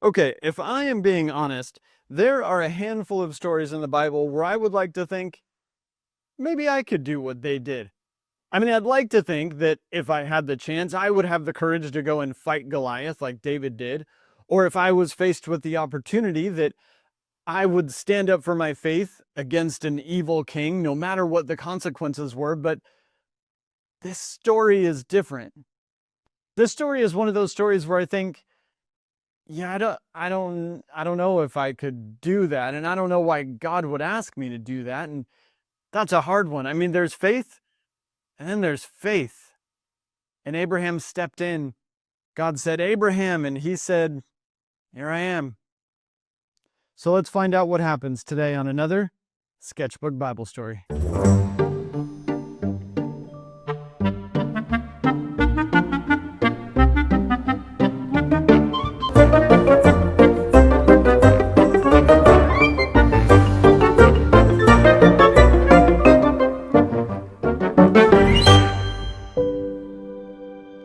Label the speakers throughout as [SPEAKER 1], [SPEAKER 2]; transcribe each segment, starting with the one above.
[SPEAKER 1] Okay, if I am being honest, there are a handful of stories in the Bible where I would like to think maybe I could do what they did. I mean, I'd like to think that if I had the chance, I would have the courage to go and fight Goliath like David did. Or if I was faced with the opportunity, that I would stand up for my faith against an evil king, no matter what the consequences were. But this story is different. This story is one of those stories where I think, yeah, I don't know if I could do that, and I don't know why God would ask me to do that, and that's a hard one. I mean, there's faith, and then there's faith. And Abraham stepped in. God said, "Abraham," and he said, "Here I am." So let's find out what happens today on another Sketchbook Bible Story.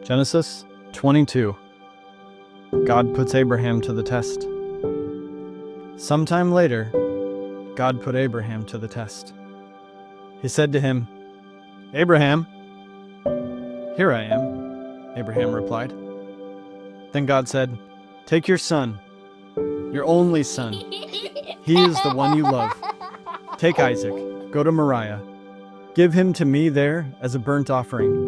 [SPEAKER 1] Genesis 22. God puts Abraham to the test. Sometime later, God put Abraham to the test. He said to him, "Abraham." "Here I am," Abraham replied. Then God said, "Take your son, your only son. He is the one you love. Take Isaac, go to Moriah. Give him to me there as a burnt offering.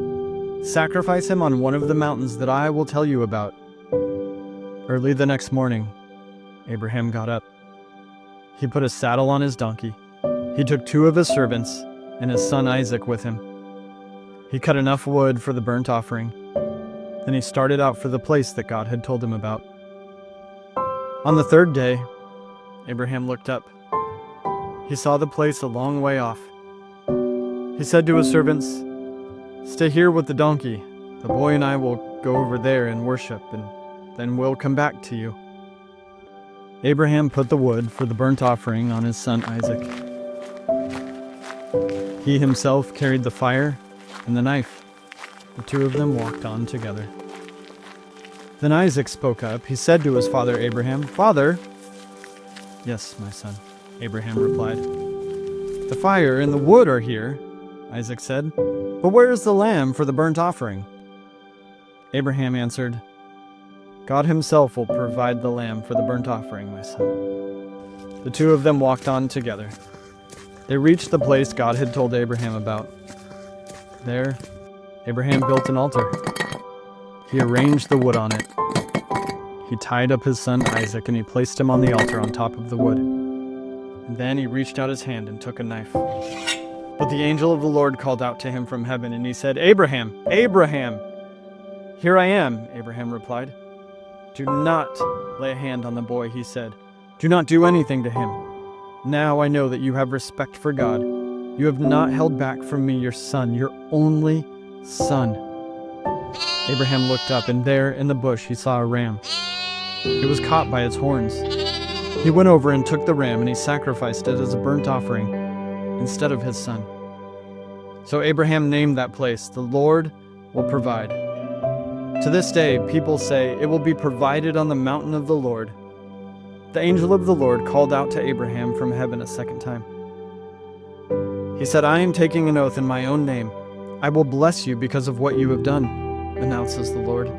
[SPEAKER 1] Sacrifice him on one of the mountains that I will tell you about." Early the next morning, Abraham got up. He put a saddle on his donkey. He took 2 of his servants and his son Isaac with him. He cut enough wood for the burnt offering. Then he started out for the place that God had told him about. On the 3rd day, Abraham looked up. He saw the place a long way off. He said to his servants, "Stay here with the donkey. The boy and I will go over there and worship, and then we'll come back to you." Abraham put the wood for the burnt offering on his son Isaac. He himself carried the fire and the knife. The 2 of them walked on together. Then Isaac spoke up. He said to his father Abraham, "Father." "Yes, my son," Abraham replied. "The fire and the wood are here," Isaac said, "but where is the lamb for the burnt offering?" Abraham answered, "God himself will provide the lamb for the burnt offering, my son." The 2 of them walked on together. They reached the place God had told Abraham about. There, Abraham built an altar. He arranged the wood on it. He tied up his son Isaac and he placed him on the altar on top of the wood. And then he reached out his hand and took a knife. But the angel of the Lord called out to him from heaven, and he said, "Abraham, Abraham!" "Here I am," Abraham replied. "Do not lay a hand on the boy," he said. "Do not do anything to him. Now I know that you have respect for God. You have not held back from me your son, your only son." Abraham looked up, and there in the bush he saw a ram. It was caught by its horns. He went over and took the ram, and he sacrificed it as a burnt offering instead of his son. So Abraham named that place, "The Lord will provide." To this day, people say, "It will be provided on the mountain of the Lord." The angel of the Lord called out to Abraham from heaven a second time. He said, "I am taking an oath in my own name. I will bless you because of what you have done, announces the Lord.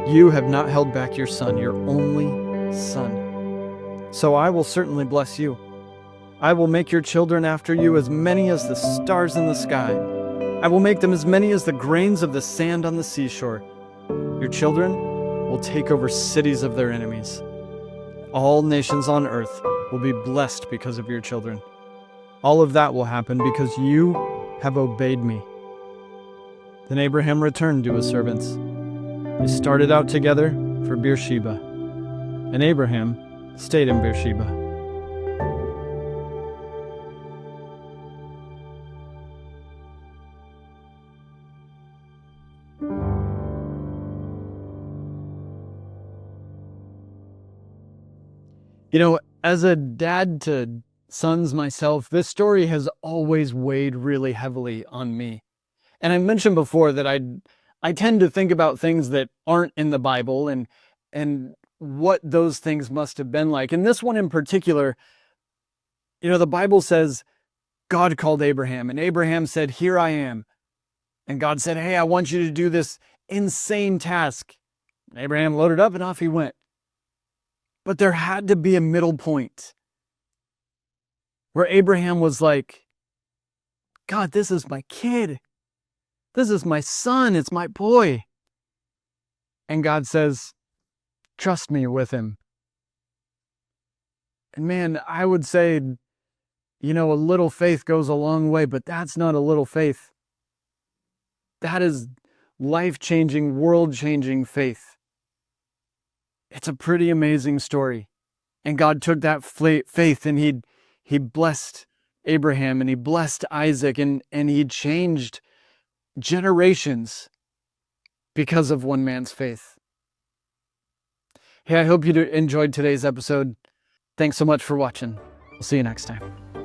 [SPEAKER 1] You have not held back your son, your only son. So I will certainly bless you. I will make your children after you as many as the stars in the sky. I will make them as many as the grains of the sand on the seashore. Your children will take over cities of their enemies. All nations on earth will be blessed because of your children. All of that will happen because you have obeyed me." Then Abraham returned to his servants. They started out together for Beersheba, and Abraham stayed in Beersheba. You know, as a dad to sons myself, this story has always weighed really heavily on me. And I mentioned before that I tend to think about things that aren't in the Bible, and what those things must have been like. And this one in particular, the Bible says God called Abraham, and Abraham said, "Here I am." And God said, "Hey, I want you to do this insane task." And Abraham loaded up and off he went. But there had to be a middle point where Abraham was like, "God, this is my kid. This is my son. It's my boy." And God says, "Trust me with him." And man, I would say, a little faith goes a long way, but that's not a little faith. That is life-changing, world-changing faith. It's a pretty amazing story. And God took that faith and he blessed Abraham and he blessed Isaac and he changed generations because of one man's faith. Hey, I hope you enjoyed today's episode. Thanks so much for watching. We'll see you next time.